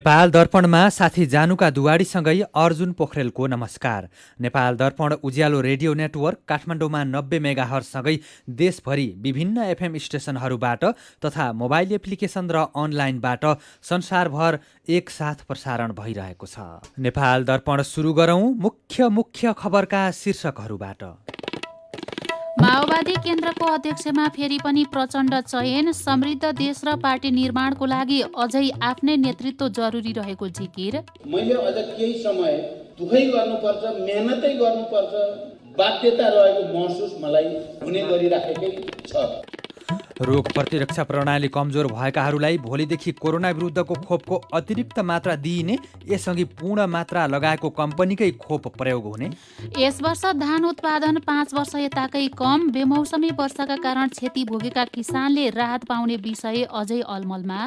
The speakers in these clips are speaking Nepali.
नेपाल दर्पणमा साथी जानुका दुवाडीसँगै अर्जुन पोखरेलको नमस्कार। नेपाल दर्पण उज्यालो रेडियो नेटवर्क काठमाडौँमा 90 मेगाहर्जसँगै देशभरि विभिन्न एफएम स्टेसनहरूबाट तथा मोबाइल एप्लिकेसन र अनलाइनबाट संसारभर एकसाथ प्रसारण भइरहेको छ। नेपाल दर्पण सुरु गरौँ मुख्य खबरका शीर्षकहरूबाट। माओवादी केन्द्रको अध्यक्षमा फेरि पनि प्रचण्ड चयन, समृद्ध देश र पार्टी निर्माणको लागि अझै आफ्नै नेतृत्व जरुरी रहेको जिकिर। मैले अझ केही समय दुखै गर्नुपर्छ, मेहनतै गर्नुपर्छ, बाध्यता रहेको महसुस मलाई हुने गरिराखेकै छ। रोग प्रतिरक्षा प्रणाली कमजोर भएकाहरूलाई भोलिदेखि कोरोना विरुद्धको खोपको अतिरिक्त मात्रा दिइने, यसअघि पूर्ण मात्रा लगाएको कम्पनीकै खोप प्रयोग हुने। यस वर्ष धान उत्पादन 5 वर्ष यताकै कम, बेमौसमी वर्षाका कारण क्षति भोगेका किसानले राहत पाउने विषय अझै अलमलमा।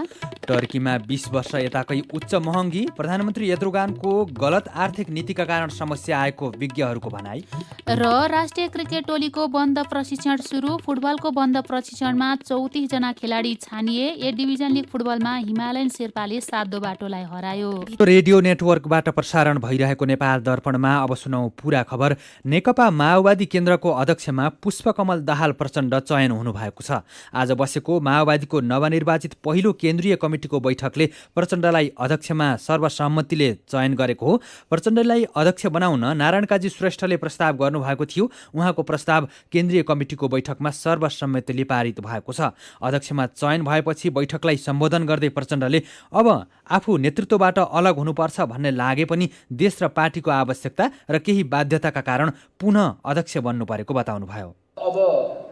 टर्कीमा 20 वर्ष यताकै उच्च महँगी, प्रधानमन्त्री एर्दोगानको गलत आर्थिक नीतिका कारण समस्या आएको विज्ञहरूको भनाई। र राष्ट्रिय क्रिकेट टोलीको बन्द प्रशिक्षण सुरु, फुटबलको बन्द प्रशिक्षणमा 34 जना खेलाडी छानिए। ए डिभिजन लिग फुटबलमा हिमालयन शेर्पाले सातो बाटोलाई हरायो। रेडियो नेटवर्कबाट प्रसारण भइरहेको नेपाल दर्पणमा अब सुनौ पूरा खबर। नेकपा माओवादी केन्द्रको अध्यक्षमा पुष्पकमल दाहाल प्रचण्ड चयन हुनुभएको छ। आज बसेको माओवादीको नवनिर्वाचित पहिलो केन्द्रीय कमिटीको बैठकले प्रचण्डलाई अध्यक्षमा सर्वसम्मतिले चयन गरेको हो। प्रचण्डलाई अध्यक्ष बनाउन नारायण काजी श्रेष्ठले प्रस्ताव गर्नुभएको थियो। उहाँको प्रस्ताव केन्द्रीय कमिटीको बैठकमा सर्वसम्मतिले पारित भएको छ। अध्यक्षमा चयन भएपछि बैठकलाई सम्बोधन गर्दै प्रचण्डले अब आफू नेतृत्वबाट अलग हुनुपर्छ भन्ने लागे पनि देश र पार्टीको आवश्यकता र केही बाध्यताका कारण पुनः अध्यक्ष बन्नु परेको बताउनुभयो। अब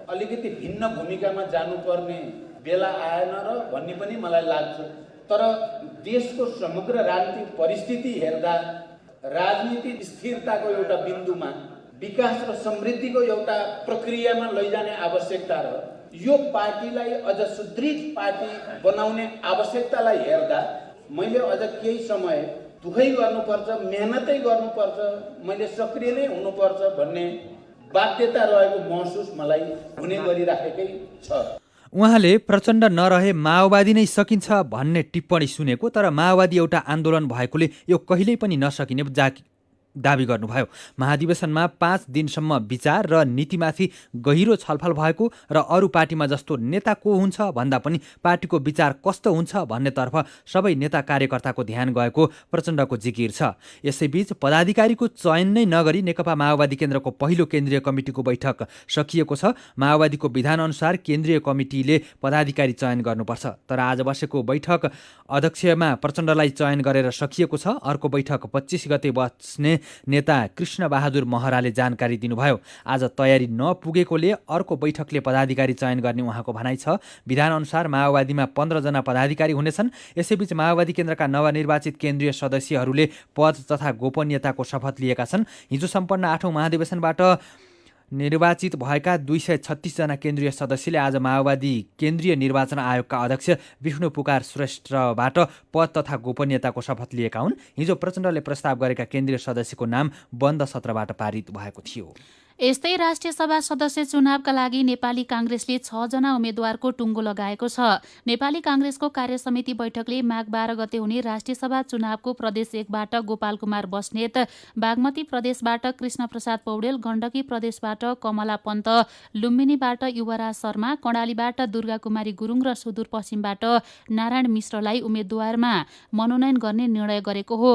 अलिकति भिन्न भूमिकामा जानुपर्ने बेला आएन र भन्ने पनि मलाई लाग्छ। तर देशको समग्र राजनीतिक परिस्थिति हेर्दा राजनीतिक स्थिरताको एउटा बिन्दुमा विकास र समृद्धिको एउटा प्रक्रियामा लैजाने आवश्यकता र यो पार्टीलाई अझ सुदृढ पार्टी बनाउने आवश्यकतालाई हेर्दा मैले अझ केही समय दुखै गर्नुपर्छ, मेहनतै गर्नुपर्छ, मैले सक्रिय नै हुनुपर्छ भन्ने बाध्यता रहेको महसुस मलाई हुने गरिराखेकै छ। उहाँले प्रचण्ड नरहे माओवादी नै सकिन्छ भन्ने टिप्पणी सुनेको, तर माओवादी एउटा आन्दोलन भएकोले यो कहिल्यै पनि नसकिने दाबी गर्नुभयो। महाधिवेशनमा 5 दिनसम्म विचार र नीतिमाथि गहिरो छलफल भएको र अरू पार्टीमा जस्तो नेता को हुन्छ भन्दा पनि पार्टीको विचार कस्तो हुन्छ भन्नेतर्फ सबै नेता कार्यकर्ताको ध्यान गएको प्रचण्डको जिकिर छ। यसैबीच पदाधिकारीको चयन नै नगरी नेकपा माओवादी केन्द्रको पहिलो केन्द्रीय कमिटीको बैठक सकिएको छ। माओवादीको विधानअनुसार केन्द्रीय कमिटीले पदाधिकारी चयन गर्नुपर्छ। तर आज बसेको बैठक अध्यक्षमा प्रचण्डलाई चयन गरेर सकिएको छ। अर्को बैठक 25 गते बस्ने नेता कृष्ण बहादुर महराले जानकारी दिनुभयो। आज तयारी नपुगेकोले अर्को बैठकले पदाधिकारी चयन गर्ने उहाँको भनाइ छ। विधानअनुसार माओवादीमा 15 जना पदाधिकारी हुनेछन्। यसैबीच माओवादी केन्द्रका नवनिर्वाचित केन्द्रीय सदस्यहरूले पद तथा गोपनीयताको शपथ लिएका छन्। हिजो सम्पन्न 8औं महाधिवेशनबाट निर्वाचित भएका 236 जना केन्द्रीय सदस्यले आज माओवादी केन्द्रीय निर्वाचन आयोगका अध्यक्ष विष्णु पुकार श्रेष्ठबाट पद तथा गोपनीयताको शपथ लिएका हुन्। हिजो प्रचण्डले प्रस्ताव गरेका केन्द्रीय सदस्यको नाम बन्द सत्रबाट पारित भएको थियो। यस्तै राष्ट्रिय सभा सदस्य चुनावका लागि नेपाली काङ्ग्रेसले 6 जना उम्मेद्वारको टुङ्गो लगाएको छ। नेपाली काङ्ग्रेसको कार्यसमिति बैठकले माघ 12 गते हुने राष्ट्रिय सभा चुनावको प्रदेश 1 बाट गोपाल कुमार बस्नेत, बागमती प्रदेशबाट कृष्ण प्रसाद पौडेल, गण्डकी प्रदेशबाट कमला पन्त, लुम्बिनीबाट युवराज शर्मा, कर्णालीबाट दुर्गा कुमारी गुरुङ र सुदूरपश्चिमबाट नारायण मिश्रलाई उम्मेद्वारमा मनोनयन गर्ने निर्णय गरेको हो।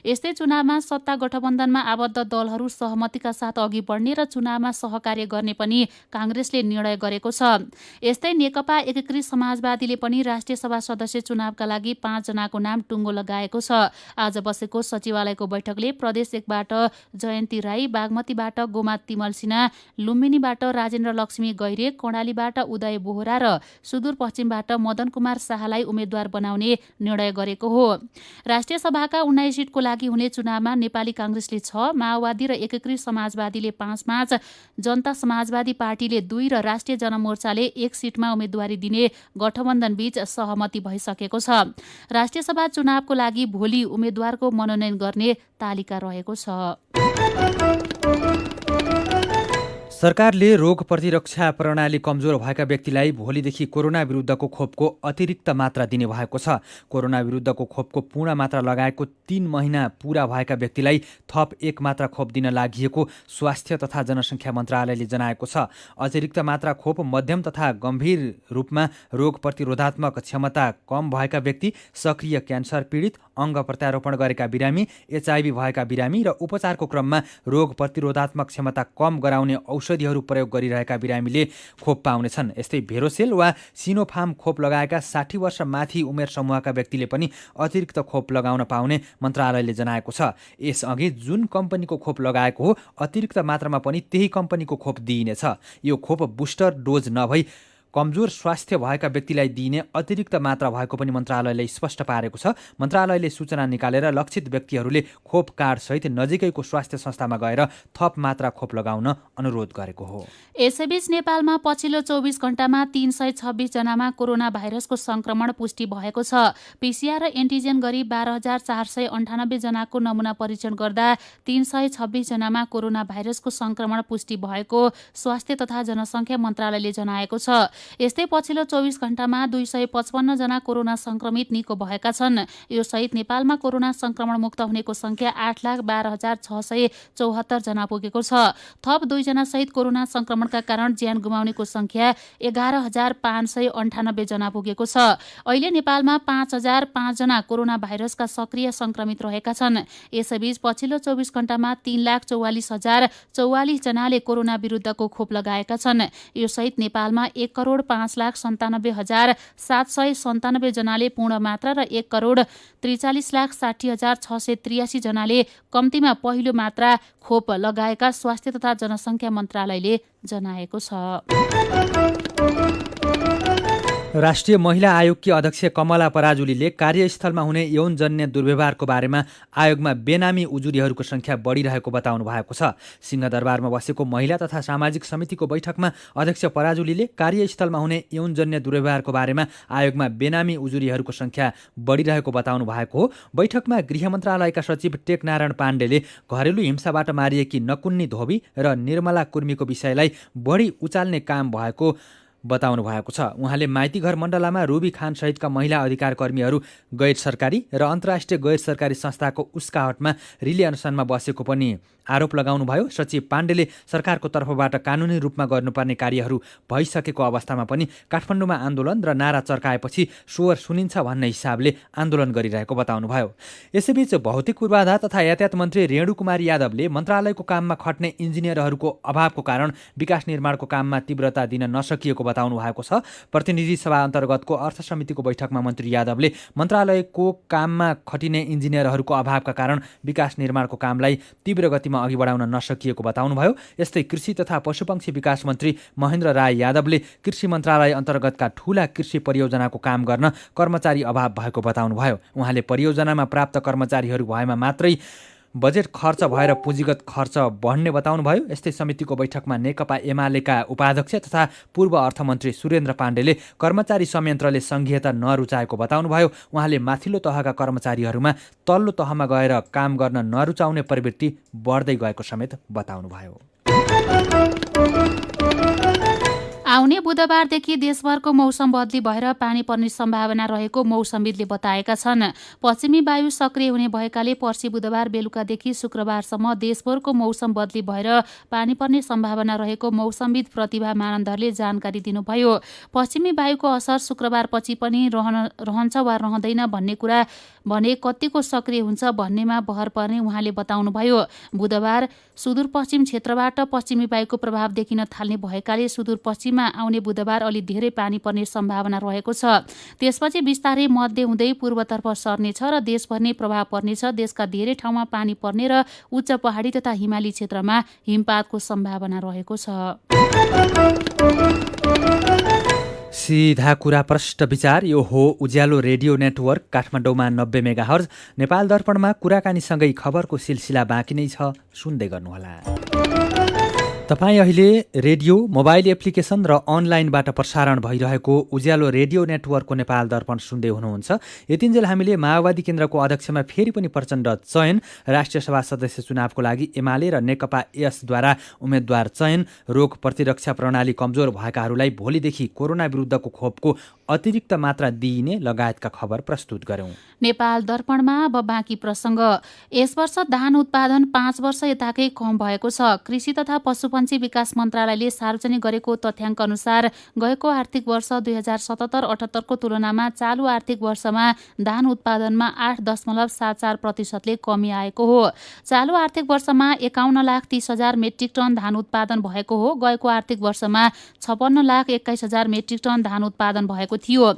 यस्तै चुनावमा सत्ता गठबन्धनमा आबद्ध दलहरू सहमतिका साथ अघि बढ्ने र चुनावमा सहकार्य गर्ने पनि काङ्ग्रेसले निर्णय गरेको छ। यस्तै नेकपा एकीकृत समाजवादीले पनि राष्ट्रिय सभा सदस्य चुनावका लागि 5 जनाको नाम टुङ्गो लगाएको छ। आज बसेको सचिवालयको बैठकले प्रदेश 1 बाट जयन्ती राई, बागमतीबाट गोमा तिमल सिन्हा, लुम्बिनीबाट राजेन्द्र लक्ष्मी गैरे, कर्णालीबाट उदय बोहरा र सुदूरपश्चिमबाट मदन कुमार शाहलाई उम्मेद्वार बनाउने निर्णय गरेको हो। राष्ट्रिय सभाका 19 सिटको लागि हुने चुनावमा नेपाली काङ्ग्रेसले 6, माओवादी र एकीकृत समाजवादीले 5, जनता समाजवादी पार्टीले 2 र राष्ट्रिय जनमोर्चाले 1 सिटमा उम्मेद्वारी दिने गठबन्धन बीच सहमति भइसकेको छ। राष्ट्रिय सभा चुनावको लागि भोलि उम्मेद्वारको मनोनयन गर्ने तालिका रहेको छ। सरकारले रोग प्रतिरक्षा प्रणाली कमजोर भएका व्यक्तिलाई भोलिदेखि कोरोना विरुद्धको खोपको अतिरिक्त मात्रा दिने भएको छ। कोरोना विरुद्धको खोपको पूर्ण मात्रा लगाएको 3 महिना पूरा भएका व्यक्तिलाई थप 1 मात्रा खोप दिन लागि स्वास्थ्य तथा जनसङ्ख्या मन्त्रालयले जनाएको छ। अतिरिक्त मात्रा खोप मध्यम तथा गम्भीर रूपमा रोग प्रतिरोधात्मक क्षमता कम भएका व्यक्ति, सक्रिय क्यान्सर पीडित, अङ्ग प्रत्यारोपण गरेका बिरामी, HIV भएका बिरामी र उपचारको क्रममा रोग प्रतिरोधात्मक क्षमता कम गराउने औषधिहरू प्रयोग गरिरहेका बिरामीले खोप पाउनेछन्। यस्तै भेरोसेल वा सिनोफार्म खोप लगाएका 60 वर्ष माथि उमेर समूहका व्यक्तिले पनि अतिरिक्त खोप लगाउन पाउने मन्त्रालयले जनाएको छ। यसअघि जुन कम्पनीको खोप लगाएको हो, अतिरिक्त मात्रामा पनि त्यही कम्पनीको खोप दिइनेछ। यो खोप बुस्टर डोज नभई कमजोर स्वास्थ्य भएका व्यक्तिलाई दिइने अतिरिक्त मात्रा भएको पनि मन्त्रालयले स्पष्ट पारेको छ। मन्त्रालयले सूचना निकालेर लक्षित व्यक्तिहरूले खोप कार्डसहित नजिकैको स्वास्थ्य संस्थामा गएर थप मात्रा खोप लगाउन अनुरोध गरेको हो। यसैबीच नेपालमा पछिल्लो 24 घण्टामा 326 जनामा कोरोना भाइरसको संक्रमण पुष्टि भएको छ। PCR र एन्टिजेन गरी 12,498 जनाको नमुना परीक्षण गर्दा 326 जनामा कोरोना भाइरसको संक्रमण पुष्टि भएको स्वास्थ्य तथा जनसङ्ख्या मन्त्रालयले जनाएको छ। यस्तै पछिल्लो 24 घण्टामा 255 जना कोरोना संक्रमित निको भएका छन्। यो सहित नेपालमा कोरोना संक्रमण मुक्त हुनेको संख्या 8,12,674 जना पुगेको छ। थप 2 जना सहित कोरोना संक्रमणका कारण ज्यान गुमाउनेको संख्या 11,598 जना पुगेको छ। अहिले नेपालमा 5,005 जना कोरोना भाइरसका सक्रिय संक्रमित रहेका छन्। यसैबीच पछिल्लो 24 घण्टामा 3,44,044 जनाले कोरोना विरुद्धको खोप लगाएका छन्। यो सहित नेपालमा 1,05,97,797 जनाले पूर्ण मात्रा र 1,43,60,683 जनाले कम्तीमा पहिलो मात्रा खोप लगाएका स्वास्थ्य तथा जनसङ्ख्या मन्त्रालयले जनाएको छ। राष्ट्रिय महिला आयोगकी अध्यक्ष कमला पराजुलीले कार्यस्थलमा हुने यौनजन्य दुर्व्यवहारको बारेमा आयोगमा बेनामी उजुरीहरूको संख्या बढिरहेको बताउनु भएको छ। सिंहदरबारमा बसेको महिला तथा सामाजिक समितिको बैठकमा अध्यक्ष पराजुलीले कार्यस्थलमा हुने यौनजन्य दुर्व्यवहारको बारेमा आयोगमा बेनामी उजुरीहरूको संख्या बढिरहेको बताउनु भएको हो। बैठकमा गृह मन्त्रालयका सचिव टेकनारायण पाण्डेले घरेलु हिंसाबाट मारिएकी नकुन्नी धोबी र निर्मला कुर्मीको विषयलाई बढी उचाल्ने काम भएको बताउनु भएको छ। उहाँले माइतीघर मण्डलामा रुबी खान सहितका महिला अधिकार कर्मीहरू गैर सरकारी र अन्तर्राष्ट्रिय गैर सरकारी संस्थाको उस्काहटमा रिले अनसनमा बसेको पनि आरोप लगाउनुभयो। सचिव पाण्डेले सरकारको तर्फबाट कानुनी रूपमा गर्नुपर्ने कार्यहरू भइसकेको अवस्थामा पनि काठमाडौँमा आन्दोलन र नारा चर्काएपछि स्वर सुनिन्छ भन्ने हिसाबले आन्दोलन गरिरहेको बताउनुभयो। यसैबीच भौतिक पूर्वाधार तथा यातायात मन्त्री रेणु कुमारी यादवले मन्त्रालयको काममा खट्ने इन्जिनियरहरूको अभावको कारण विकास निर्माणको काममा तीव्रता दिन नसकिएको बताउनु भएको छ। प्रतिनिधि सभा अन्तर्गतको अर्थ समितिको बैठकमा मन्त्री यादवले मन्त्रालयको काममा खटिने इन्जिनियरहरूको अभावका कारण विकास निर्माणको कामलाई तीव्र गतिमा अघि बढाउन नसकिएको बताउनुभयो। यस्तै कृषि तथा पशुपक्षी विकास मन्त्री महेन्द्र राय यादवले कृषि मन्त्रालय अन्तर्गतका ठूला कृषि परियोजनाको काम गर्न कर्मचारी अभाव भएको बताउनुभयो। उहाँले परियोजनामा प्राप्त कर्मचारीहरू भएमा मात्रै बजेट खर्च भएर पुँजीगत खर्च बढ्ने बताउनुभयो। यस्तै समितिको बैठकमा नेकपा एमालेका उपाध्यक्ष तथा पूर्व अर्थमन्त्री सुरेन्द्र पाण्डेले कर्मचारी संयन्त्रले सङ्घीयता नरुचाएको बताउनुभयो। उहाँले माथिल्लो तहका कर्मचारीहरूमा तल्लो तहमा गएर काम गर्न नरुचाउने प्रवृत्ति बढ्दै गएको समेत बताउनुभयो। आउने बुधबारदेखि देशभरको मौसम बदली भएर पानी पर्ने सम्भावना रहेको मौसमविदले बताएका छन्। पश्चिमी वायु सक्रिय हुने भएकाले पर्सि बुधबार बेलुकादेखि शुक्रबारसम्म देशभरको मौसम बदली भएर पानी पर्ने सम्भावना रहेको मौसमविद प्रतिभा मानन्दरले जानकारी दिनुभयो। पश्चिमी वायुको असर शुक्रबारपछि पनि रहन्छ वा रहँदैन भन्ने कुरा भने कतिको सक्रिय हुन्छ भन्नेमा भर पर्ने उहाँले बताउनुभयो। बुधबार सुदूरपश्चिम क्षेत्रबाट पश्चिमी वायुको प्रभाव देखिन थाल्ने भएकाले सुदूरपश्चिममा आउने बुधबार अलि धेरै पानी पर्ने सम्भावना रहेको छ। त्यसपछि बिस्तारै मध्य हुँदै पूर्वतर्फ सर्नेछ र देशभर नै प्रभाव पर्नेछ। देशका धेरै ठाउँमा पानी पर्ने र उच्च पहाडी तथा हिमाली क्षेत्रमा हिमपातको सम्भावना रहेको छ। सीधा कुरा प्रष्ट विचार। यो हो उज्यालो रेडियो नेटवर्क काठमाडौँमा 90 मेगाहर्ज। नेपाल दर्पणमा कुराकानीसँगै खबरको सिलसिला बाँकी नै छ, सुन्दै गर्नुहोला। तपाईँ अहिले रेडियो, मोबाइल एप्लिकेसन र अनलाइनबाट प्रसारण भइरहेको उज्यालो रेडियो नेटवर्कको नेपाल दर्पण सुन्दै हुनुहुन्छ। यतिन्जेल हामीले माओवादी केन्द्रको अध्यक्षमा फेरि पनि प्रचण्ड चयन, राष्ट्रिय सभा सदस्य चुनावको लागि एमाले र नेकपा एसद्वारा उम्मेद्वार चयन, रोग प्रतिरक्षा प्रणाली कमजोर भएकाहरूलाई भोलिदेखि कोरोना विरुद्धको खोपको अतिरिक्त मात्रा दिइने लगायतका खबर प्रस्तुत गर्यौं। नेपाल दर्पणमा अब बाँकी प्रसङ्ग। यस वर्ष धान उत्पादन 5 वर्ष यताकै कम भएको छ। कृषि तथा पशुपन्छी विकास मन्त्रालयले सार्वजनिक गरेको तथ्याङ्क अनुसार गएको आर्थिक वर्ष 2077-78 को तुलनामा चालु आर्थिक वर्षमा धान उत्पादनमा 8.74% कमी आएको हो। चालु आर्थिक वर्षमा 51,30,000 मेट्रिक टन धान उत्पादन भएको हो। गएको आर्थिक वर्षमा 56,21,000 मेट्रिक टन धान उत्पादन भएको थियो।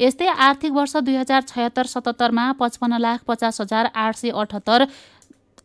यस्तै आर्थिक वर्ष 2076-77 मा 55,50,878,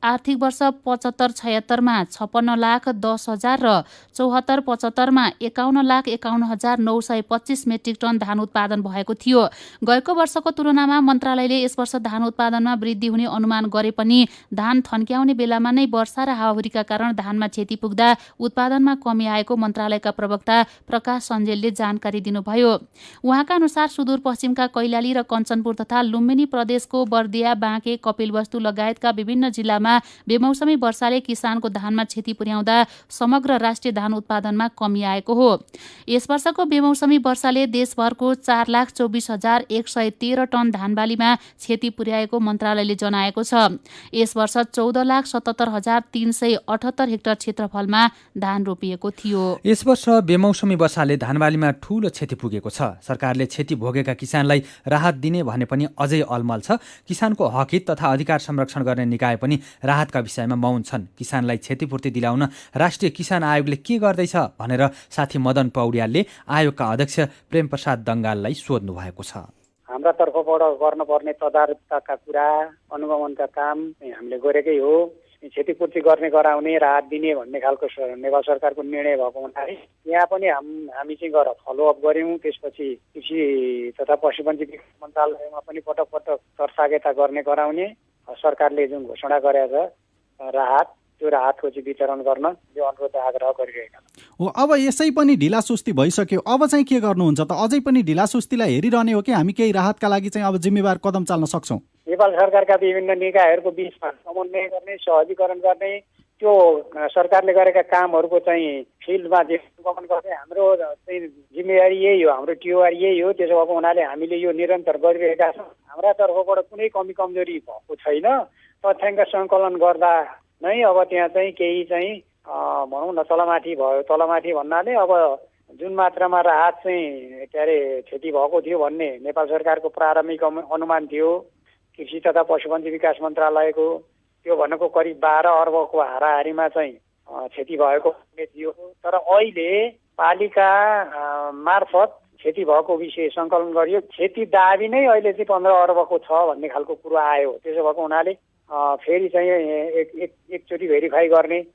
आर्थिक वर्ष 75-76 मा 56,10,000 र 74-75 मा 51,51,925 मेट्रिक टन धान उत्पादन भएको थियो। गएको वर्षको तुलनामा मन्त्रालयले यस वर्ष धान उत्पादनमा वृद्धि हुने अनुमान गरे पनि धान थन्क्याउने बेलामा नै वर्षा र हावाहुरीका कारण धानमा क्षति पुग्दा उत्पादनमा कमी आएको मन्त्रालयका प्रवक्ता प्रकाश सञ्जेलले जानकारी दिनुभयो। उहाँका अनुसार सुदूरपश्चिमका कैलाली र कञ्चनपुर तथा लुम्बिनी प्रदेशको बर्दिया, बाँके, कपिलवस्तु लगायतका विभिन्न जिल्लामा बेमौसमी वर्षाले किसानको धानमा क्षति पुर्याउँदा समग्र राष्ट्रिय धान उत्पादनमा कमी आएको हो। यस वर्षको बेमौसमी वर्षाले देशभरको 4,24,113 टन धानबालीमा क्षति पुर्याएको मन्त्रालयले जनाएको छ। यस वर्ष 14,77,378 हेक्टर क्षेत्रफलमा धान रोपिएको थियो। यस वर्ष बेमौसमी वर्षाले धानबालीमा ठूलो क्षति पुगेको छ। सरकारले क्षति भोगेका किसानलाई राहत दिने भने पनि अझै अलमल छ। किसानको हकहित तथा अधिकार संरक्षण गर्ने निकाय पनि राहतका विषयमा मौन छन्। किसानलाई क्षतिपूर्ति दिलाउन राष्ट्रिय किसान आयोगले के गर्दैछ भनेर साथी मदन पौड्यालले आयोगका अध्यक्ष प्रेम प्रसाद दङ्गाललाई सोध्नु भएको छ। हाम्रा तर्फबाट गर्नुपर्ने तदारुकताका कुरा, अनुगमनका काम हामीले गरेकै हो। क्षतिपूर्ति गर्ने, गराउने, राहत दिने भन्ने खालको नेपाल सरकारको निर्णय भएको हुनाले यहाँ पनि हामी चाहिँ गएर फलोअप गऱ्यौँ। त्यसपछि कृषि तथा पशुपन्छी विकास मन्त्रालयमा पनि पटक पटक चर्चागेता गर्ने, गराउने सरकारले जुन घोषणा गरेको छ राहत, त्यो राहतको चाहिँ वितरण गर्न यो अनुरोध आग्रह गरिरहेका हो। अब यसै पनि ढिलासुस्ती भइसक्यो, अब चाहिँ के गर्नुहुन्छ त? अझै पनि ढिलासुस्तीलाई हेरिरहने हो कि हामी केही राहतका लागि चाहिँ अब जिम्मेवार कदम चाल्न सक्छौँ? नेपाल सरकारका विभिन्न निकायहरूको बिचमा समन्वय गर्ने, सहजीकरण गर्ने, त्यो सरकारले गरेका कामहरूको चाहिँ फिल्डमा अनुगमन गर्ने हाम्रो चाहिँ जिम्मेवारी यही हो, हाम्रो टिओआर यही हो। त्यसो भएको हुनाले हामीले यो निरन्तर गरिरहेका छौँ। हाम्रा तर्फबाट कुनै कमी कमजोरी भएको छैन। तथ्याङ्क सङ्कलन गर्दा नै अब त्यहाँ चाहिँ केही चाहिँ भनौँ न तलमाथि भयो। तलमाथि भन्नाले अब जुन मात्रामा राहत चाहिँ के अरे क्षति भएको थियो भन्ने नेपाल सरकारको प्रारम्भिक अनुमान थियो, कृषि तथा पशुपन्छी विकास मन्त्रालयको त्यो भनेको करिब 12 अर्बको हाराहारीमा चाहिँ क्षति भएको थियो। तर अहिले पालिका मार्फत क्षति भएको विषय सङ्कलन गरियो। क्षति दाबी नै अहिले चाहिँ 15 अर्बको छ भन्ने खालको कुरो आयो। त्यसो भएको हुनाले फेरि चाहिँ एकचोटि भेरिफाई गर्ने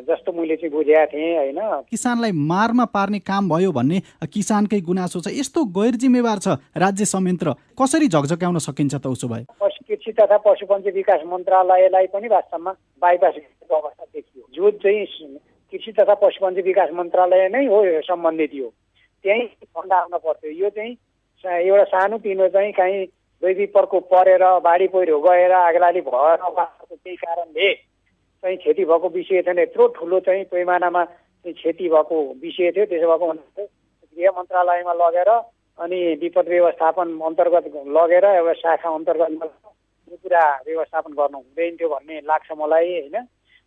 जस्तो मैले चाहिँ बुझेको थिएँ होइन। किसानलाई मारमा पार्ने काम भयो भन्ने किसानकै गुनासो छ। यस्तो गैर जिम्मेवार छ राज्य संयन्त्र, कसरी झकझक्याउन सकिन्छ त? उसो भए कृषि तथा पशुपन्छी विकास मन्त्रालयलाई पनि वास्तवमा बाइपास गरेको अवस्था देखियो। जो चाहिँ कृषि तथा पशुपन्छी विकास मन्त्रालय नै हो सम्बन्धित यो, त्यही फन्ड आउन पर्थ्यो। यो चाहिँ एउटा सानोतिनो चाहिँ कहीँ दुई परेर बाढी पहिरो गएर आगलाली भएर केही कारणले चाहिँ क्षति भएको विषय थिएन। यत्रो ठुलो चाहिँ पैमानामा क्षति भएको विषय थियो। त्यसो भएको हुनाले गृह मन्त्रालयमा लगेर अनि विपद व्यवस्थापन अन्तर्गत लगेर एउटा शाखा अन्तर्गत यो कुरा व्यवस्थापन गर्नु हुँदैन थियो भन्ने लाग्छ मलाई होइन।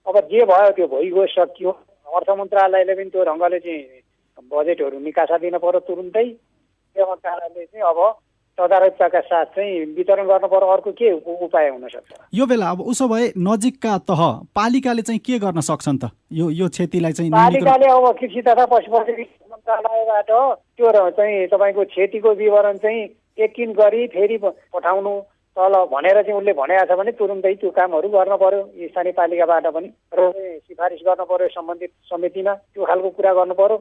अब जे भयो त्यो भइगयो, सकियो। अर्थ मन्त्रालयले पनि त्यो ढङ्गले चाहिँ बजेटहरू निकासा दिन पर्यो तुरुन्तै। गृह मन्त्रालयले चाहिँ अब तदारुकताका साथ चाहिँ वितरण गर्न पर्यो। अर्को के उपाय हुन सक्छ यो बेला? अब उसो भए नजिकका तह पालिकाले चाहिँ के गर्न सक्छन् त यो क्षतिलाई चाहिँ? पालिकाले अब कृषि तथा पशुपन्छी मन्त्रालयबाट त्यो चाहिँ तपाईँको क्षतिको विवरण चाहिँ एकिन गरी फेरि पठाउनु तल भनेर चाहिँ उसले भनेको छ भने तुरुन्तै त्यो कामहरू गर्न पर्यो। स्थानीय पालिकाबाट पनि र सिफारिस गर्न पर्यो सम्बन्धित समितिमा, त्यो खालको कुरा गर्नु पर्यो।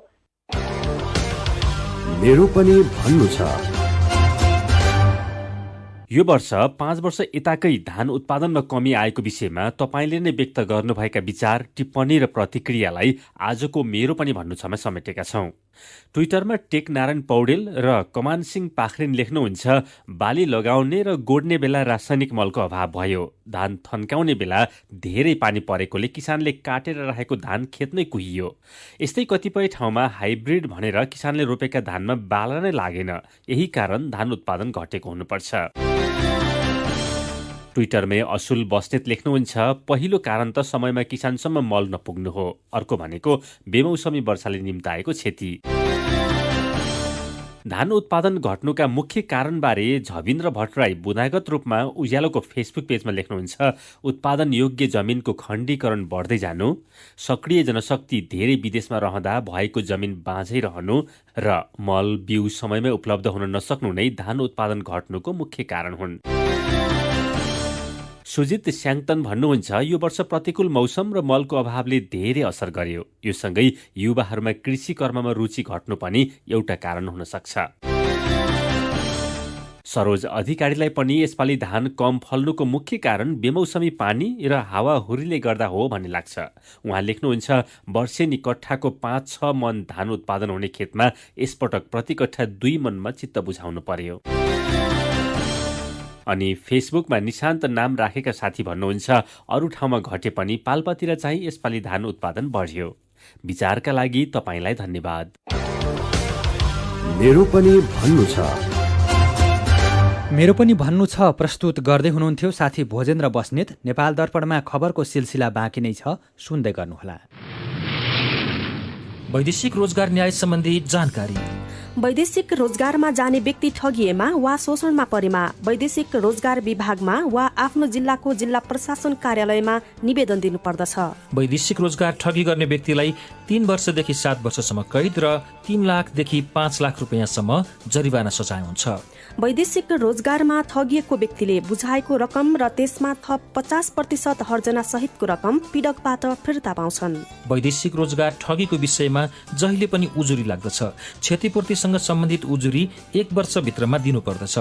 मेरो पनि भन्नु छ। यो वर्ष 5 वर्ष यताकै धान उत्पादनमा कमी आएको विषयमा तपाईँले नै व्यक्त गर्नुभएका विचार, टिप्पणी र प्रतिक्रियालाई आजको मेरो पनि भन्नु छमा समेटेका छौं। ट्विटरमा टेक नारायण पौडेल र कमान सिंह पाखरिन लेख्नुहुन्छ, बाली लगाउने र गोड्ने बेला रासायनिक मलको अभाव भयो। धान थन्काउने बेला धेरै पानी परेकोले किसानले काटेर राखेको धान खेतमै कुहियो। यस्तै कतिपय ठाउँमा हाइब्रिड भनेर किसानले रोपेका धानमा बाला नै लागेन। यही कारण धान उत्पादन घटेको हुनुपर्छ। ट्विटरमै असुल बस्नेत लेख्नुहुन्छ, पहिलो कारण त समयमा किसानसम्म मल नपुग्नु हो। अर्को भनेको बेमौसमी वर्षाले निम्ताएको क्षति। धान उत्पादन घट्नुका मुख्य कारणबारे झविन्द्र भट्टराई बुदागत रूपमा उज्यालोको फेसबुक पेजमा लेख्नुहुन्छ, उत्पादन योग्य जमिनको खण्डीकरण बढ्दै जानु, सक्रिय जनशक्ति धेरै विदेशमा रहँदा भएको जमिन बाँझै रहनु र मल बिउ समयमै उपलब्ध हुन नसक्नु नै धान उत्पादन घट्नुको मुख्य कारण हुन्। सुजित स्याङतन भन्नुहुन्छ, यो वर्ष प्रतिकूल मौसम र मलको अभावले धेरै असर गर्यो। यो सँगै युवाहरूमा कृषि कर्ममा रुचि घट्नु पनि एउटा कारण हुन सक्छ। सरोज अधिकारीलाई पनि यसपालि धान कम फल्नुको मुख्य कारण बेमौसमी पानी र हावाहुरीले गर्दा हो भन्ने लाग्छ। उहाँ लेख्नुहुन्छ, वर्षेनी कट्ठाको 5-6 मन धान उत्पादन हुने खेतमा यसपटक प्रति कट्ठा 2 मनमा चित्त बुझाउनु पर्यो। अनि फेसबुकमा निशान्त नाम राखेका साथी भन्नुहुन्छ, अरू ठाउँमा घटे पनि पाल्पातिर चाहिँ यसपालि धान उत्पादन बढ्यो। विचारका लागि तपाईँलाई धन्यवाद। मेरो पनि भन्नु छ। मेरो पनि भन्नु छ प्रस्तुत गर्दै हुनुहुन्थ्यो साथी भोजेन्द्र बस्नेत। नेपाल दर्पणमा खबरको सिलसिला बाँकी नै छ, सुन्दै गर्नुहोला। वैदेशिक रोजगार न्याय सम्बन्धी जानकारी। वैदेशिक रोजगारमा जाने व्यक्ति ठगिएमा वा शोषणमा परेमा वैदेशिक रोजगार विभागमा वा आफ्नो जिल्लाको जिल्ला प्रशासन कार्यालयमा निवेदन दिनुपर्दछ। वैदेशिक रोजगार ठगी गर्ने व्यक्तिलाई 3 वर्षदेखि 7 वर्षसम्म कैद र 3 लाखदेखि 5 लाख रुपियाँसम्म जरिवाना सजाय हुन्छ। वैदेशिक रोजगारमा ठगिएको व्यक्तिले बुझाएको रकम र त्यसमा थप 50% हर्जना सहितको रकम पीडकबाट फिर्ता पाउँछन्। वैदेशिक रोजगार ठगीको विषयमा जहिले पनि उजुरी लाग्दछ। क्षतिपूर्तिसँग सम्बन्धित उजुरी 1 वर्षभित्रमा दिनुपर्दछ।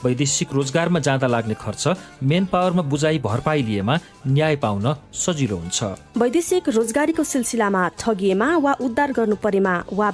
वैदेशिक रोजगारमा जाँदा लाग्ने खर्च मेन पावरमा बुझाइ भरपाई लिएमा न्याय पाउन सजिलो हुन्छ। वैदेशिक रोजगारीको सिलसिलामा ठगिएमा वा उद्धार गर्नु परेमा वा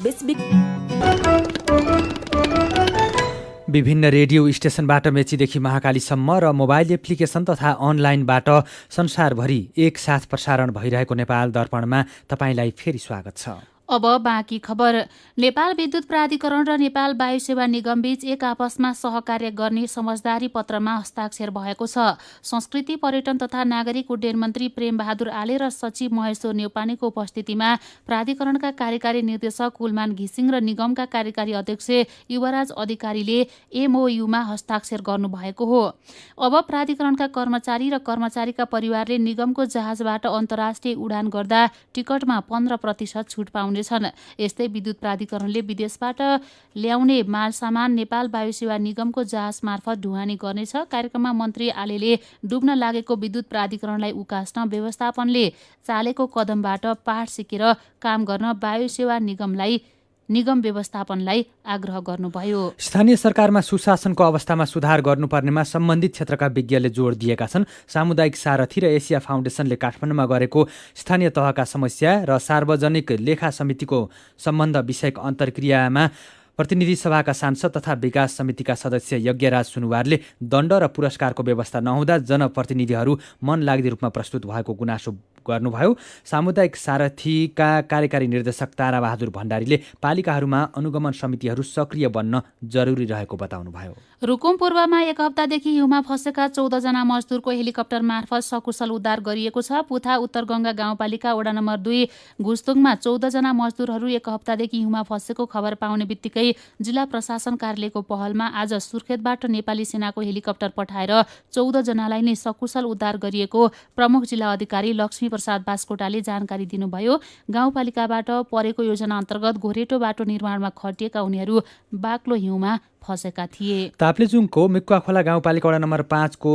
विभिन्न रेडियो स्टेशनबाट मेचीदेखि महाकालीसम्म र मोबाइल एप्लिकेसन तथा अनलाइनबाट संसारभरि एकसाथ प्रसारण भइरहेको नेपाल दर्पणमा तपाईँलाई फेरि स्वागत छ। अब बाँकी खबर। नेपाल विद्युत प्राधिकरण र नेपाल वायु सेवा निगम बीच एक आपसमा सहकार्य गर्ने समझदारी पत्रमा हस्ताक्षर भएको छ। संस्कृति पर्यटन तथा नागरिक उड्डयन मन्त्री प्रेम बहादुर आले र सचिव महेश्वर न्यौपानेको उपस्थितिमा प्राधिकरणका कार्यकारी निर्देशक कुलमान घिसिङ र निगमका कार्यकारी अध्यक्ष युवराज अधिकारीले एमओयूमा हस्ताक्षर गर्नुभएको हो। अब प्राधिकरणका कर्मचारी र कर्मचारीका परिवारले निगमको जहाजबाट अन्तर्राष्ट्रिय उडान गर्दा टिकटमा 15% छुट पाउने छन्। यस्तै विद्युत प्राधिकरणले विदेशबाट ल्याउने माल सामान नेपाल वायु सेवा निगमको जहाज मार्फत ढुवानी गर्नेछ। कार्यक्रममा मन्त्री आलेले डुब्न लागेको विद्युत प्राधिकरणलाई उकास्न व्यवस्थापनले चालेको कदमबाट पाठ सिकेर काम गर्न वायु सेवा निगम व्यवस्थापनलाई आग्रह गर्नुभयो। स्थानीय सरकारमा सुशासनको अवस्थामा सुधार गर्नुपर्नेमा सम्बन्धित क्षेत्रका विज्ञले जोड दिएका छन्। सामुदायिक सारथी र एसिया फाउन्डेसनले काठमाडौँमा गरेको स्थानीय तहका समस्या र सार्वजनिक लेखा समितिको सम्बन्ध विषयक अन्तर्क्रियामा प्रतिनिधि सभाका सांसद तथा विकास समितिका सदस्य यज्ञराज सुनुवारले दण्ड र पुरस्कारको व्यवस्था नहुँदा जनप्रतिनिधिहरू मन लाग्दी रूपमा प्रस्तुत भएको गुनासो गर्नुभयो। सामुदायिक सारथीका कार्यकारी निर्देशक ताराबहादुर भण्डारीले पालिकाहरूमा अनुगमन समितिहरू सक्रिय बन्न जरुरी रहेको बताउनुभयो। रुकुम पूर्वमा एक हप्तादेखि हिउँमा फँसेका 14 जना मजदुरको हेलिकप्टर मार्फत सकुशल उद्धार गरिएको छ। पुथा उत्तर गंगा गाउँपालिका वडा नम्बर 2 घुस्तुङमा 14 जना मजदुरहरू एक हप्तादेखि हिउँमा फँसेको खबर पाउने बित्तिकै जिल्ला प्रशासन कार्यालयको पहलमा आज सुर्खेतबाट नेपाली सेनाको हेलिकप्टर पठाएर 14 जनालाई नै सकुशल उद्धार गरिएको प्रमुख जिल्ला अधिकारी लक्ष्मी प्रसाद बास्कोटाले जानकारी दिनुभयो। गाउँपालिकाबाट परेको योजना अन्तर्गत घोरेटो बाटो निर्माणमा खटिएका उनीहरू बाक्लो हिउँमा फँसेका थिए। ताप्लेजुङको मिक्वा खोला गाउँपालिका वडा नम्बर 5 को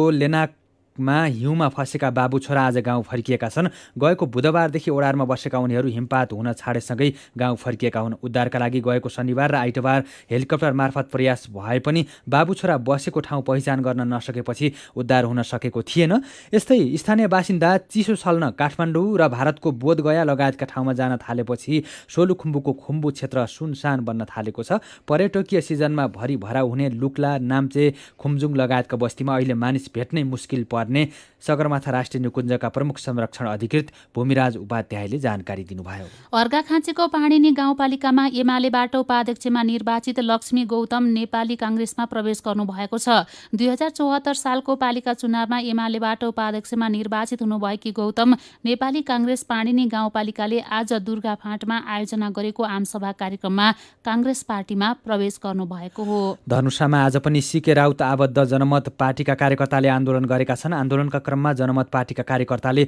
नजिकमा हिउँमा फँसेका बाबु छोरा आज गाउँ फर्किएका छन्। गएको बुधबारदेखि ओडारमा बसेका उनीहरू हिमपात हुन छाडेसँगै गाउँ फर्किएका हुन्। उद्धारका लागि गएको शनिबार र आइतबार हेलिकप्टर मार्फत प्रयास भए पनि बाबु छोरा बसेको ठाउँ पहिचान गर्न नसकेपछि उद्धार हुन सकेको थिएन। यस्तै स्थानीय बासिन्दा चिसो छल्न काठमाडौँ र भारतको बोधगया लगायतका ठाउँमा जान थालेपछि सोलुखुम्बुको खुम्बु क्षेत्र सुनसान बन्न थालेको छ। पर्यटकीय सिजनमा भरि भराउ हुने लुक्ला, नाम्चे, खुम्जुङ लगायतका बस्तीमा अहिले मानिस भेट्नै मुस्किल पर्ने सगरमाथा राष्ट्रिय निकुञ्जका प्रमुख संरक्षण अधिकृत भूमिराज उपाध्यायले जानकारी दिनुभयो। अर्घाखाँचीको पाणिनी गाउँपालिकामा एमालेबाट उपाध्यक्षमा निर्वाचित लक्ष्मी गौतम नेपाली काङ्ग्रेसमा प्रवेश गर्नुभएको छ। 2074 सालको पालिका चुनावमा एमालेबाट उपाध्यक्षमा निर्वाचित हुनुभएकी गौतम नेपाली काङ्ग्रेस पाणिनी गाउँपालिकाले आज दुर्गा फाँटमा आयोजना गरेको आमसभा कार्यक्रममा काङ्ग्रेस पार्टीमा प्रवेश गर्नुभएको हो। धनुषामा आज पनि सिके राउत आबद्ध जनमत पार्टीका कार्यकर्ताले आन्दोलन गरेका छन्। आन्दोलनका क्रममा जनमत पार्टीका कार्यकर्ताले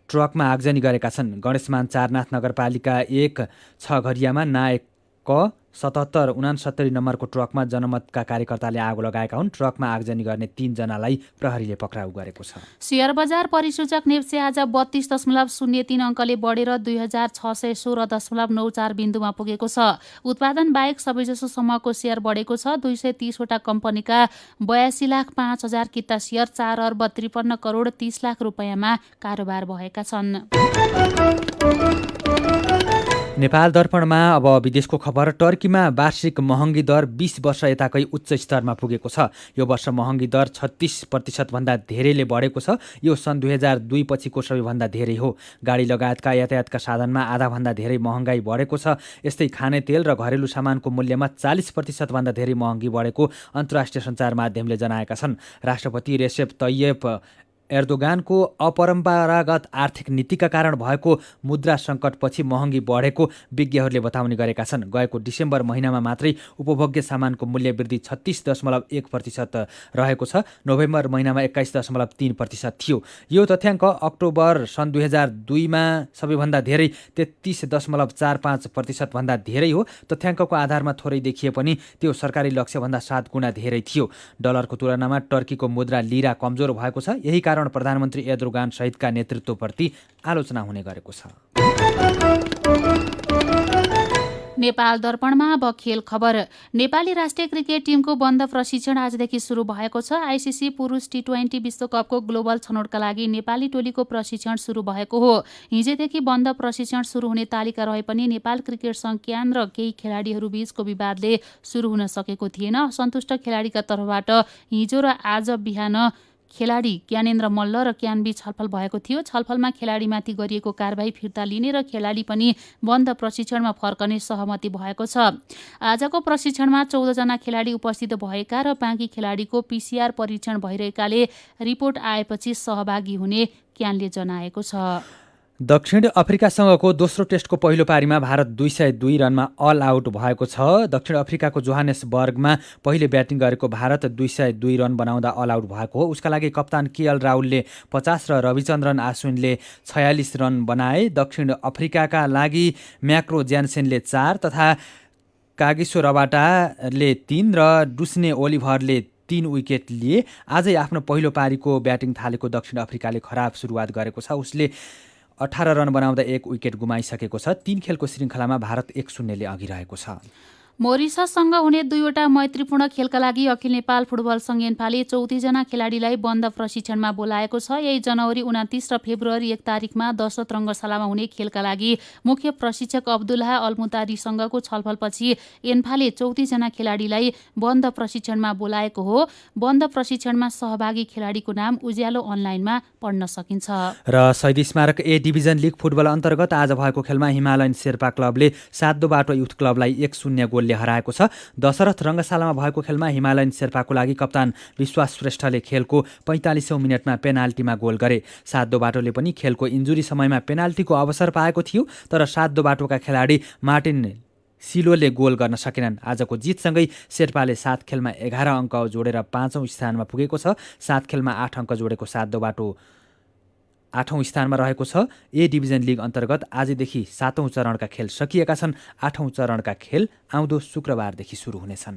ट्रकमा आगजनी गरेका छन्। गणेशमान 4 नाथ नगरपालिका 1 6 घरियामा नायक क 7769 नम्बरको ट्रकमा जनमतका कार्यकर्ताले आगो लगाएका हुन्। ट्रकमा आगजनी गर्ने 3 जनालाई प्रहरीले पक्राउ गरेको छ। शेयर बजार परिसूचक नेप्से आज 32.03 अङ्कले बढेर 2616.94 बिन्दुमा पुगेको छ। उत्पादन बाहेक सबैजसो समूहको शेयर बढेको छ। 230 वटा कम्पनीका 82,05,000 किता शेयर 4 अर्ब 53 करोड 30 लाख रुपियाँमा कारोबार भएका छन्। नेपाल दर्पणमा अब विदेशको खबर। टर्कीमा वार्षिक महँगी दर 20 वर्ष यताकै उच्च स्तरमा पुगेको छ। यो वर्ष महँगी दर 36% भन्दा धेरैले बढेको छ। यो सन् 2002 पछिको सबैभन्दा धेरै हो। गाडी लगायतका यातायातका साधनमा आधाभन्दा धेरै महँगाई बढेको छ। यस्तै खाने तेल र घरेलु सामानको मूल्यमा 40% भन्दा धेरै महँगी बढेको अन्तर्राष्ट्रिय सञ्चार माध्यमले जनाएका छन्। राष्ट्रपति रेसेप तय्यप एर्दोगानको अपरम्परागत आर्थिक नीतिका कारण भएको मुद्रा सङ्कटपछि महँगी बढेको विज्ञहरूले बताउने गरेका छन्। गएको डिसेम्बर महिनामा मात्रै उपभोग्य सामानको मूल्य वृद्धि 36.1% रहेको छ। नोभेम्बर महिनामा 21.3% थियो। यो तथ्याङ्क अक्टोबर सन् 2002मा सबैभन्दा धेरै 33.45% भन्दा धेरै हो। तथ्याङ्कको आधारमा थोरै देखिए पनि त्यो सरकारी लक्ष्यभन्दा 7 गुणा धेरै थियो। डलरको तुलनामा टर्कीको मुद्रा लिरा कमजोर भएको छ। यही कारण प्रधानमन्त्री एर्दोगान सहितका नेतृत्वप्रति आलोचना हुने गरेको छ। नेपाल दर्पणमा अब खेल खबर। नेपाली राष्ट्रिय क्रिकेट टिमको बन्द प्रशिक्षण आजदेखि सुरु भएको छ। आइसिसी पुरुष T20 विश्वकपको ग्लोबल छनौटका लागि नेपाली टोलीको प्रशिक्षण सुरु भएको हो। हिजोदेखि बन्द प्रशिक्षण सुरु हुने तालिका रहे पनि नेपाल क्रिकेट सङ्घ क्यान र केही खेलाडीहरू बीचको विवादले सुरु हुन सकेको थिएन। असन्तुष्ट खेलाडीका तर्फबाट हिजो र आज बिहान खेलाडी ज्ञानेन्द्र मल्ल र क्यानबीच छलफल भएको थियो। छलफलमा खेलाडीमाथि गरिएको कारबाही फिर्ता लिने र खेलाडी पनि बन्द प्रशिक्षणमा फर्कने सहमति भएको छ। आजको प्रशिक्षणमा 14 जना खेलाडी उपस्थित भएका र बाँकी खेलाडीको PCR परीक्षण भइरहेकाले रिपोर्ट आएपछि सहभागी हुने क्यानले जनाएको छ। दक्षिण अफ्रिकासँगको दोस्रो टेस्टको पहिलो पारीमा भारत 202 रनमा अल आउट भएको छ। दक्षिण अफ्रिकाको जोहानेसबर्गमा पहिले ब्याटिङ गरेको भारत 202 रन बनाउँदा अल आउट भएको हो। उसका लागि कप्तान KL राहुलले 50 र रविचन्द्रन आश्विनले 46 रन बनाए। दक्षिण अफ्रिकाका लागि म्याक्रो ज्यानसेनले 4 तथा कागिसो रबाटाले 3 र डुस्ने ओलिभरले 3 विकेट लिए। आजै आफ्नो पहिलो पारीको ब्याटिङ थालेको दक्षिण अफ्रिकाले खराब सुरुवात गरेको छ। उसले 18 रन बनाउँदा 1 विकेट गुमाइसकेको छ। 3 खेलको श्रृङ्खलामा भारत 1-0 ले अघि रहेको छ। मोरिसससँग हुने 2वटा मैत्रीपूर्ण खेलका लागि अखिल नेपाल फुटबल सङ्घ एन्फाले 34 जना खेलाडीलाई बन्द प्रशिक्षणमा बोलाएको छ। यही जनवरी 29 र फेब्रुअरी 1 तारिकमा दशरथ रङ्गशालामा हुने खेलका लागि मुख्य प्रशिक्षक अब्दुल्लाह अलमुतारीसँगको छलफलपछि एन्फाले 34 जना खेलाडीलाई बन्द प्रशिक्षणमा बोलाएको हो। बन्द प्रशिक्षणमा सहभागी खेलाडीको नाम उज्यालो अनलाइनमा पढ्न सकिन्छ। र शहीद स्मारक ए डिभिजन लिग फुटबल अन्तर्गत आज भएको खेलमा हिमालयन शेर्पा क्लबले सातदोबाटो युथ क्लबलाई 1-0 गोलले हराएको छ। दशरथ रङ्गशालामा भएको खेलमा हिमालयन शेर्पाको लागि कप्तान विश्वास श्रेष्ठले खेलको 45औं मिनटमा पेनाल्टीमा गोल गरे। सातदोबाटोले पनि खेलको इन्जुरी समयमा पेनाल्टीको अवसर पाएको थियो, तर सातदोबाटोका खेलाडी मार्टिन सिलोले गोल गर्न सकेनन्। आजको जितसँगै शेर्पाले 7 खेलमा 11 अङ्क जोडेर 5औं स्थानमा पुगेको छ। 7 खेलमा 8 अङ्क जोडेको सातदोबाटो 8औं स्थानमा रहेको छ। ए डिभिजन लिग अन्तर्गत आजदेखि 7औं चरणका खेल सकिएका छन्। 8औं चरणका खेल आउँदो शुक्रबारदेखि सुरु हुनेछन्।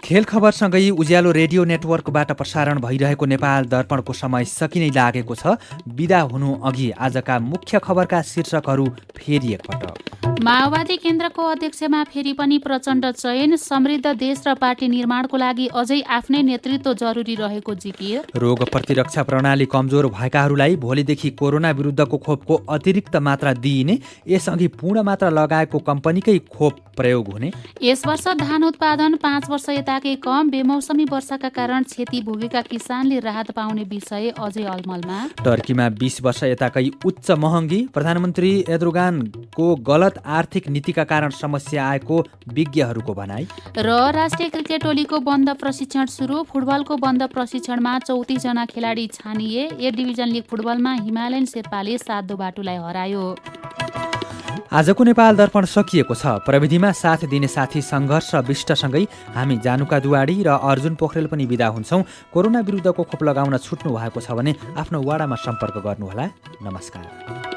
खेल खबरसँगै उज्यालो रेडियो नेटवर्कबाट प्रसारण भइरहेको नेपाल दर्पणको समय सकिनै लागेको छ। बिदा हुनु अघि आजका मुख्य खबरका शीर्षकहरू फेरि एकपटक। माओवादी केन्द्रको अध्यक्षमा फेरि पनि प्रचण्ड चयन। समृद्ध देश र पार्टी निर्माणको लागि अझै आफ्नै नेतृत्व जरुरी रहेको जिकिर। रोग प्रतिरक्षा प्रणाली कमजोर भएकाहरूलाई भोलिदेखि कोरोना विरुद्धको खोपको अतिरिक्त मात्रा दिइने। यसअघि पूर्ण मात्रा लगाएको कम्पनीकै खोप प्रयोग हुने। यस वर्ष धान उत्पादन 5 वर्ष यताकै कम। बेमौसमी वर्षाका कारण क्षति भोगेका किसानले राहत पाउने विषय अझै अलमलमा। टर्कीमा 20 वर्ष यताकै उच्च महँगी। प्रधानमन्त्री एर्दोगानको गलत आर्थिक नीतिका कारण समस्या आएको विज्ञहरूको भनाई। र राष्ट्रिय क्रिकेट टोलीको बन्द प्रशिक्षण सुरु। फुटबलको बन्द प्रशिक्षणमा 34 जना खेलाडी छानिए। ए डिभिजन लिग फुटबलमा हिमालयन शेर्पाले 7 बाटुलाई हरायो। आजको नेपाल दर्पण सकिएको छ। प्रविधिमा साथ दिने साथी सङ्घर्ष विष्टसँगै हामी जानुका दुवाडी र अर्जुन पोखरेल पनि बिदा हुन्छौँ। कोरोना विरुद्धको खोप लगाउन छुट्नु भएको छ भने आफ्नो वाडामा सम्पर्क गर्नुहोला। नमस्कार।